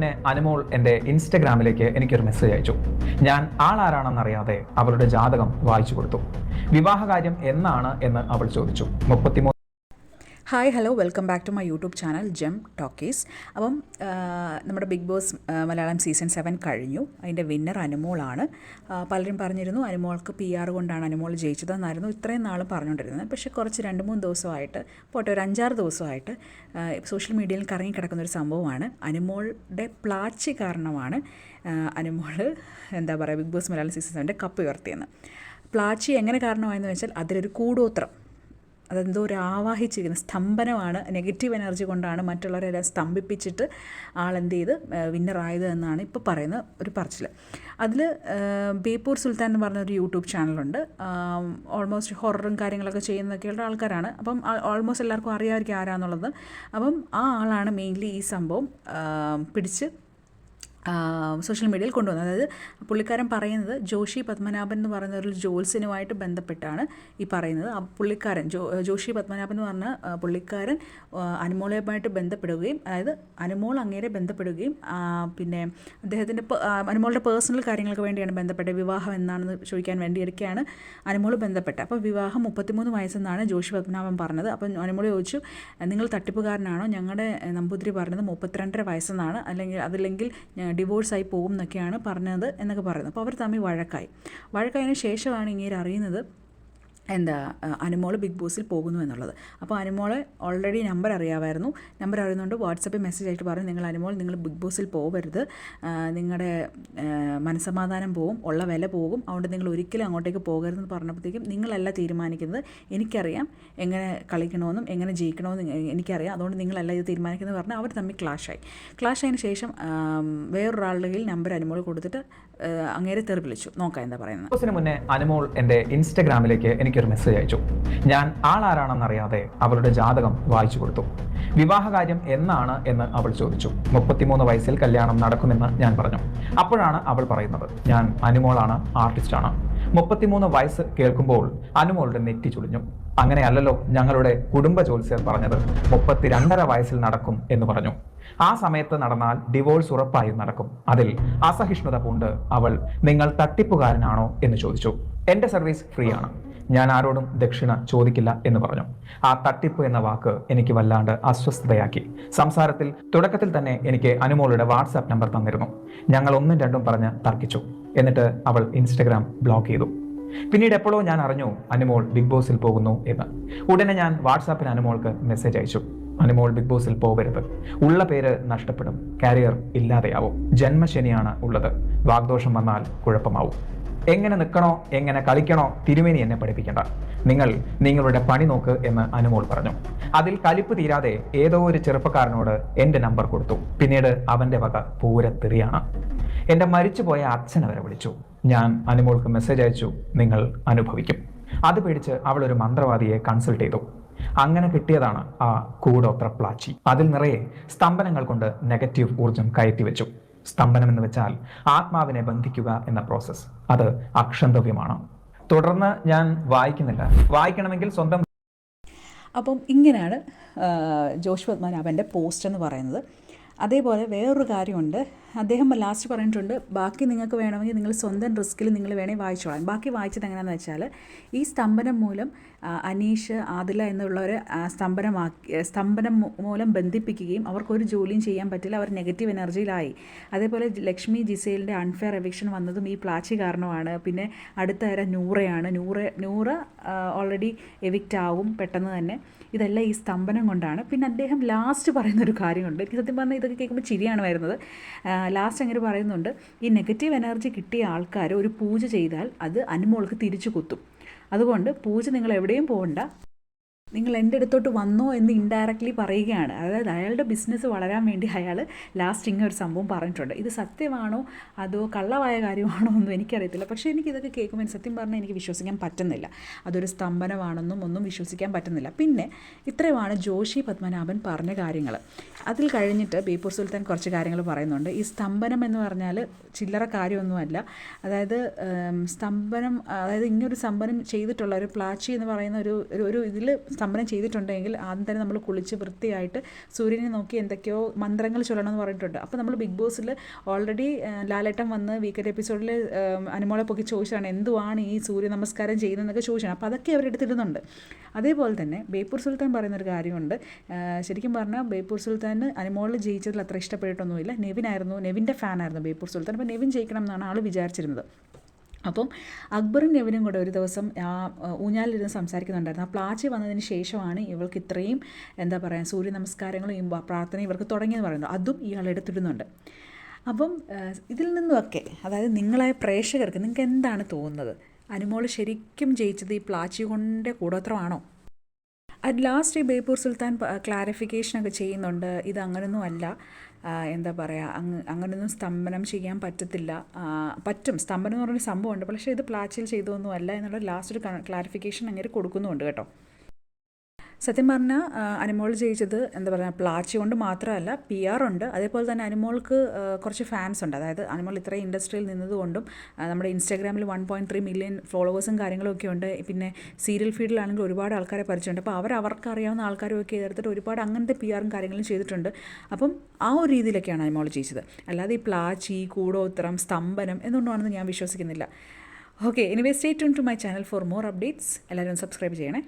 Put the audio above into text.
മുന്നേ അനുമോൾ എൻ്റെ ഇൻസ്റ്റഗ്രാമിലേക്ക് എനിക്കൊരു മെസ്സേജ് അയച്ചു. ഞാൻ ആളാരാണെന്നറിയാതെ അവളുടെ ജാതകം വായിച്ചു കൊടുത്തു. വിവാഹകാര്യം എന്നാണ് എന്ന് അവൾ ചോദിച്ചു. 33 hi hello welcome back to my YouTube channel Gem Talkies. അപ്പം നമ്മുടെ ബിഗ് ബോസ് മലയാളം സീസൺ 7 കഴിഞ്ഞു. അതിൻ്റെ വിന്നർ അനുമോളാണ്. പലരും പറഞ്ഞിരുന്നു അനുമോൾക്ക് PR കൊണ്ടാണ് അനുമോൾ ജയിച്ചതെന്നായിരുന്നു ഇത്രയും നാളും പറഞ്ഞുകൊണ്ടിരുന്നത്. പക്ഷേ കുറച്ച് 2-3 ദിവസമായിട്ട് പോട്ടെ ഒരു 5-6 ദിവസമായിട്ട് സോഷ്യൽ മീഡിയയിൽ കറങ്ങിക്കിടക്കുന്നൊരു സംഭവമാണ്. അനുമോളുടെ പ്ലാച്ചി കാരണമാണ് അനുമോൾ എന്താ പറയുക Bigg Boss Malayalam season 7 cup ഉയർത്തിയെന്ന്. പ്ലാച്ചി എങ്ങനെ കാരണമായെന്ന് വെച്ചാൽ അതിലൊരു കൂടോത്രം, അതെന്തോ ഒരു ആവാഹിച്ചിരിക്കുന്ന സ്തംഭനമാണ്, നെഗറ്റീവ് എനർജി കൊണ്ടാണ് മറ്റുള്ളവരെല്ലാം സ്തംഭിപ്പിച്ചിട്ട് ആളെന്ത് ചെയ്ത് വിന്നറായത് എന്നാണ് ഇപ്പോൾ പറയുന്ന ഒരു പറച്ചിൽ. അതിൽ ബേപ്പൂർ സുൽത്താൻ എന്ന് പറഞ്ഞൊരു യൂട്യൂബ് ചാനലുണ്ട്. ഓൾമോസ്റ്റ് ഹൊററും കാര്യങ്ങളൊക്കെ ചെയ്യുന്നതൊക്കെയുള്ള ആൾക്കാരാണ്. അപ്പം ഓൾമോസ്റ്റ് എല്ലാവർക്കും അറിയാമായിരിക്കും ആരാന്നുള്ളത്. അപ്പം ആ ആളാണ് മെയിൻലി ഈ സംഭവം പിടിച്ച് സോഷ്യൽ മീഡിയയിൽ കൊണ്ടുവന്നത്. അതായത് പുള്ളിക്കാരൻ പറയുന്നത് ജോഷി പത്മനാഭൻ എന്ന് പറയുന്ന ഒരു ജോത്സ്യനുമായിട്ട് ബന്ധപ്പെട്ടാണ് ഈ പറയുന്നത്. ആ പുള്ളിക്കാരൻ ജോഷി പത്മനാഭൻ എന്ന് പറഞ്ഞ പുള്ളിക്കാരൻ അനുമോളുമായിട്ട് ബന്ധപ്പെടുകയും, അതായത് അനുമോൾ അങ്ങേരെ ബന്ധപ്പെടുകയും പിന്നെ അദ്ദേഹത്തിൻ്റെ അനുമോളുടെ പേഴ്സണൽ കാര്യങ്ങൾക്ക് വേണ്ടിയാണ് ബന്ധപ്പെട്ടത്. വിവാഹം എന്നാണെന്ന് ചോദിക്കാൻ വേണ്ടിയൊക്കെയാണ് അനുമോൾ ബന്ധപ്പെട്ടത്. അപ്പോൾ വിവാഹം 33 വയസ്സെന്നാണ് ജോഷി പത്മനാഭൻ പറഞ്ഞത്. അപ്പം അനുമോൾ ചോദിച്ചു, നിങ്ങൾ തട്ടിപ്പുകാരനാണോ? ഞങ്ങളുടെ നമ്പൂതിരി പറഞ്ഞത് 32.5 വയസ്സെന്നാണ്, അതില്ലെങ്കിൽ ഡിവോഴ്സായി പോകും എന്നൊക്കെയാണ് പറഞ്ഞത് എന്നൊക്കെ പറയുന്നത്. അപ്പോൾ അവർ തമ്മിൽ വഴക്കായതിനു ശേഷമാണ് ഇങ്ങനെ അറിയുന്നത് എന്താ അനുമോൾ ബിഗ് ബോസിൽ പോകുന്നു എന്നുള്ളത്. അപ്പോൾ അനുമോളെ ഓൾറെഡി നമ്പർ അറിയാമായിരുന്നു. നമ്പർ അറിയുന്നതുകൊണ്ട് വാട്സപ്പിൽ മെസ്സേജ് ആയിട്ട് പറഞ്ഞു, നിങ്ങൾ ബിഗ് ബോസിൽ പോകരുത്, നിങ്ങളുടെ മനസ്സമാധാനം പോകും, ഉള്ള വില പോകും, അതുകൊണ്ട് നിങ്ങൾ ഒരിക്കലും അങ്ങോട്ടേക്ക് പോകരുതെന്ന് പറഞ്ഞപ്പോഴത്തേക്കും നിങ്ങളല്ല തീരുമാനിക്കുന്നത്, എനിക്കറിയാം എങ്ങനെ കളിക്കണമെന്നും എങ്ങനെ ജയിക്കണമെന്നും എനിക്കറിയാം, അതുകൊണ്ട് നിങ്ങളല്ല ഇത് തീരുമാനിക്കുന്നത് പറഞ്ഞാൽ അവർ തമ്മിൽ ക്ലാഷായതിനു ശേഷം വേറൊരാളുടെ കയ്യിൽ നമ്പർ അനുമോൾ കൊടുത്തിട്ട് അങ്ങേരെ തെറി വിളിച്ചു. നോക്കാം എന്താ പറയുന്നത്. മുന്നേ അനുമോൾ എൻ്റെ ഇൻസ്റ്റഗ്രാമിലേക്ക് എനിക്കൊരു മെസ്സേജ് അയച്ചു. ഞാൻ ആളാരാണെന്നറിയാതെ അവളുടെ ജാതകം വായിച്ചു കൊടുത്തു. വിവാഹകാര്യം എന്നാണ് എന്ന് അവൾ ചോദിച്ചു. 33 വയസ്സിൽ കല്യാണം നടക്കുമെന്ന് ഞാൻ പറഞ്ഞു. അപ്പോഴാണ് അവൾ പറയുന്നത്, ഞാൻ അനുമോളാണ്, ആർട്ടിസ്റ്റാണ്. 33 വയസ്സ് കേൾക്കുമ്പോൾ അനുമോളുടെ നെറ്റി ചുളിഞ്ഞു. അങ്ങനെയല്ലല്ലോ ഞങ്ങളുടെ കുടുംബ ജോത്സ്യർ പറഞ്ഞത്, 32.5 വയസ്സിൽ നടക്കും എന്ന് പറഞ്ഞു. ആ സമയത്ത് നടന്നാൽ ഡിവോഴ്സ് ഉറപ്പായും നടക്കും. അതിൽ അസഹിഷ്ണുത പൂണ്ട് അവൾ, നിങ്ങൾ തട്ടിപ്പുകാരനാണോ എന്ന് ചോദിച്ചു. എൻ്റെ സർവീസ് ഫ്രീ ആണ്, ഞാൻ ആരോടും ദക്ഷിണ ചോദിക്കില്ല എന്ന് പറഞ്ഞു. ആ തട്ടിപ്പ് എന്ന വാക്ക് എനിക്ക് വല്ലാണ്ട് അസ്വസ്ഥതയാക്കി. സംസാരത്തിൽ തുടക്കത്തിൽ തന്നെ എനിക്ക് അനുമോളുടെ വാട്സാപ്പ് നമ്പർ തന്നിരുന്നു. ഞങ്ങൾ 1-2 പറഞ്ഞ് തർക്കിച്ചു. എന്നിട്ട് അവൾ ഇൻസ്റ്റഗ്രാം ബ്ലോക്ക് ചെയ്തു. പിന്നീട് എപ്പോഴോ ഞാൻ അറിഞ്ഞു അനുമോൾ ബിഗ് ബോസിൽ പോകുന്നു എന്ന്. ഉടനെ ഞാൻ വാട്സാപ്പിൽ അനുമോൾക്ക് മെസ്സേജ് അയച്ചു, അനുമോൾ ബിഗ് ബോസിൽ പോകരുത്, ഉള്ള പേര് നഷ്ടപ്പെടും, കരിയർ ഇല്ലാതെയാവും, ജന്മശനിയാണ് ഉള്ളത്, വാഗ്ദോഷം വന്നാൽ കുഴപ്പമാവും, എങ്ങനെ നിൽക്കണോ എങ്ങനെ കളിക്കണോ തിരുമേനി എന്നെ പഠിപ്പിക്കേണ്ട, നിങ്ങൾ നിങ്ങളുടെ പണി നോക്ക് എന്ന് അനുമോൾ പറഞ്ഞു. അതിൽ കലിപ്പ് തീരാതെ ഏതോ ഒരു ചെറുപ്പക്കാരനോട് എൻ്റെ നമ്പർ കൊടുത്തു. പിന്നീട് അവൻ്റെ വക പൂരത്തെറിയാണ്. എൻ്റെ മരിച്ചുപോയ അച്ഛനെ വരെ വിളിച്ചു. ഞാൻ അനുമോൾക്ക് മെസ്സേജ് അയച്ചു, നിങ്ങൾ അനുഭവിക്കും. അത് പേടിച്ച് അവൾ ഒരു മന്ത്രവാദിയെ കൺസൾട്ട് ചെയ്തു. അങ്ങനെ കിട്ടിയതാണ് ആ കൂടോത്ര പ്ലാച്ചി. അതിൽ നിറയെ സ്തംഭനങ്ങൾ കൊണ്ട് നെഗറ്റീവ് ഊർജം കയറ്റി വെച്ചു. സ്തംഭനം എന്ന് വെച്ചാൽ ആത്മാവിനെ ബന്ധിക്കുക എന്ന പ്രോസസ്സ്. അത് അക്ഷന്തവ്യമാണ്. തുടർന്ന് ഞാൻ വായിക്കുന്നില്ല, വായിക്കണമെങ്കിൽ സ്വന്തം. അപ്പം ഇങ്ങനെയാണ് ജോഷി പത്മനാഭൻ്റെ പോസ്റ്റ് എന്ന് പറയുന്നത്. അതേപോലെ വേറൊരു കാര്യമുണ്ട്, അദ്ദേഹം ലാസ്റ്റ് പറഞ്ഞിട്ടുണ്ട്, ബാക്കി നിങ്ങൾക്ക് വേണമെങ്കിൽ നിങ്ങൾ സ്വന്തം റിസ്കിൽ നിങ്ങൾ വേണമെങ്കിൽ വായിച്ചോളാം. ബാക്കി വായിച്ചത് എങ്ങനെയാണെന്ന് വെച്ചാൽ, ഈ സ്തംഭനം മൂലം അനീഷ്, ആദില എന്നുള്ളവർ സ്തംഭനം മൂലം ബന്ധിപ്പിക്കുകയും അവർക്കൊരു ജോലിയും ചെയ്യാൻ പറ്റില്ല, അവർ നെഗറ്റീവ് എനർജിയിലായി. അതേപോലെ ലക്ഷ്മി ജിസേലിൻ്റെ അൺഫെയർ എവിക്ഷൻ വന്നതും ഈ പ്ലാച്ചി കാരണമാണ്. പിന്നെ അടുത്ത തരം നൂറ ഓൾറെഡി എവിക്റ്റ് ആവും പെട്ടെന്ന് തന്നെ. ഇതെല്ലാം ഈ സ്തംഭനം കൊണ്ടാണ്. പിന്നെ അദ്ദേഹം ലാസ്റ്റ് പറയുന്നൊരു കാര്യമുണ്ട്, എനിക്ക് സത്യം പറഞ്ഞാൽ ഇതൊക്കെ കേൾക്കുമ്പോൾ ചിരിയാണ് വരുന്നത്. ലാസ്റ്റ് അങ്ങനെ പറയുന്നുണ്ട്, ഈ നെഗറ്റീവ് എനർജി കിട്ടിയ ആൾക്കാർ ഒരു പൂജ ചെയ്താൽ അത് അനുമോൾക്ക് തിരിച്ചു കുത്തും, അതുകൊണ്ട് പൂജ നിങ്ങൾ എവിടെയും പോകണ്ട, നിങ്ങൾ എൻ്റെ അടുത്തോട്ട് വന്നോ എന്ന് ഇൻഡയറക്റ്റ്ലി പറയുകയാണ്. അതായത് അയാളുടെ ബിസിനസ് വളരാൻ വേണ്ടി അയാൾ ലാസ്റ്റ് ഇങ്ങനെ ഒരു സംഭവം പറഞ്ഞിട്ടുണ്ട്. ഇത് സത്യമാണോ അതോ കള്ളമായ കാര്യമാണോ ഒന്നും എനിക്കറിയത്തില്ല. പക്ഷേ എനിക്കിതൊക്കെ കേൾക്കുമ്പോൾ സത്യം പറഞ്ഞാൽ എനിക്ക് വിശ്വസിക്കാൻ പറ്റുന്നില്ല. അതൊരു സ്തംഭനമാണെന്നും ഒന്നും വിശ്വസിക്കാൻ പറ്റുന്നില്ല. പിന്നെ ഇത്രയുമാണ് ജോഷി പത്മനാഭൻ പറഞ്ഞ കാര്യങ്ങൾ. അതിൽ കഴിഞ്ഞിട്ട് ബേപ്പൂർ സുൽത്താൻ കുറച്ച് കാര്യങ്ങൾ പറയുന്നുണ്ട്. ഈ സ്തംഭനം എന്ന് പറഞ്ഞാൽ ചില്ലറ കാര്യമൊന്നുമല്ല. അതായത് സ്തംഭനം, അതായത് ഇങ്ങനൊരു സ്തംഭനം ചെയ്തിട്ടുള്ള ഒരു പ്ലാച്ചി എന്ന് പറയുന്ന ഒരു ഇതിൽ സ്തംഭനം ചെയ്തിട്ടുണ്ടെങ്കിൽ ആദ്യം തന്നെ നമ്മൾ കുളിച്ച് വൃത്തിയായിട്ട് സൂര്യനെ നോക്കി എന്തൊക്കെയോ മന്ത്രങ്ങൾ ചൊല്ലണമെന്ന് പറഞ്ഞിട്ടുണ്ട്. അപ്പോൾ നമ്മൾ ബിഗ് ബോസിൽ ഓൾറെഡി ലാലേട്ടൻ വന്ന് വീക്കെൻഡ് എപ്പിസോഡിൽ അനുമോളെ പൊക്കി ചോദിച്ചാണ് എന്തുവാണ് ഈ സൂര്യ നമസ്കാരം ചെയ്യുന്നതെന്നൊക്കെ ചോദിച്ചാണ്. അപ്പോൾ അതൊക്കെ അവരെടുത്തിടുന്നുണ്ട്. അതേപോലെ തന്നെ ബേപ്പൂർ സുൽത്താൻ പറയുന്നൊരു കാര്യമുണ്ട്. ശരിക്കും പറഞ്ഞാൽ ബേപ്പൂർ സുൽത്താൻ അനുമോളിൽ ജയിച്ചതിൽ അത്ര ഇഷ്ടപ്പെട്ടിട്ടൊന്നുമില്ല. നെവിൻ്റെ ഫാനായിരുന്നു ബേപ്പൂർ സുൽത്താൻ. അപ്പോൾ നെവിൻ ജയിക്കണം എന്നാണ് ആൾ വിചാരിച്ചിരുന്നത്. അപ്പം അക്ബറും നെവിനും കൂടെ ഒരു ദിവസം ആ ഊഞ്ഞാലിരുന്ന് സംസാരിക്കുന്നുണ്ടായിരുന്നു. ആ പ്ലാച്ചി വന്നതിന് ശേഷമാണ് ഇവൾക്ക് ഇത്രയും എന്താ പറയുക സൂര്യ നമസ്കാരങ്ങളും ഈ പ്രാർത്ഥനയും ഇവർക്ക് തുടങ്ങിയെന്ന് പറയുന്നത്. അതും ഇയാൾ എടുത്തിടുന്നുണ്ട്. അപ്പം ഇതിൽ നിന്നുമൊക്കെ അതായത് നിങ്ങളായ പ്രേക്ഷകർക്ക് നിങ്ങൾക്ക് എന്താണ് തോന്നുന്നത്? അനുമോൾ ശരിക്കും ജയിച്ചത് ഈ പ്ലാച്ചി കൊണ്ട് കൂടോത്രമാണോ? അറ്റ് ലാസ്റ്റ് ഈ ബേപ്പൂർ സുൽത്താൻ ക്ലാരിഫിക്കേഷനൊക്കെ ചെയ്യുന്നുണ്ട്. ഇത് അങ്ങനൊന്നും അല്ല, എന്താ പറയുക, അങ്ങനൊന്നും സ്തംഭനം ചെയ്യാൻ പറ്റത്തില്ല. പറ്റും, സ്തംഭനം എന്ന് പറഞ്ഞൊരു സംഭവമുണ്ട്, പക്ഷേ ഇത് പ്ലാച്ചിൽ ചെയ്തൊന്നും അല്ല എന്നുള്ള ലാസ്റ്റ് ഒരു ക്ലാരിഫിക്കേഷൻ അങ്ങനെ കൊടുക്കുന്നുമുണ്ട് കേട്ടോ. സത്യം പറഞ്ഞാൽ അനുമോൾ ജയിച്ചത് എന്താ പറയുക പ്ലാച്ചി കൊണ്ട് മാത്രമല്ല, PR ഉണ്ട്. അതേപോലെ തന്നെ അനുമോൾക്ക് കുറച്ച് ഫാൻസ് ഉണ്ട്. അതായത് അനുമോൾ ഇത്രയും ഇൻഡസ്ട്രിയിൽ നിന്നതുകൊണ്ടും നമ്മുടെ ഇൻസ്റ്റാഗ്രാമിൽ 1.3 മില്യൺ ഫോളോവേഴ്സും കാര്യങ്ങളൊക്കെ ഉണ്ട്. പിന്നെ സീരിയൽ ഫീൽഡിലാണെങ്കിൽ ഒരുപാട് ആൾക്കാരെ പരിചയമുണ്ട്. അപ്പോൾ അവർക്ക് അറിയാവുന്ന ആൾക്കാരുമൊക്കെ എടുത്തിട്ട് ഒരുപാട് അങ്ങനത്തെ PR കാര്യങ്ങളും ചെയ്തിട്ടുണ്ട്. അപ്പം ആ ഒരു രീതിയിലൊക്കെയാണ് അനുമോൾ ജയിച്ചത്. അല്ലാതെ ഈ പ്ലാച്ചി, കൂടോത്രം, സ്തംഭനം എന്നൊന്നുമാണെന്ന് ഞാൻ വിശ്വസിക്കുന്നില്ല. Okay, anyway stay tune to my channel for more updates. എല്ലാവരും സബ്സ്ക്രൈബ് ചെയ്യണേ.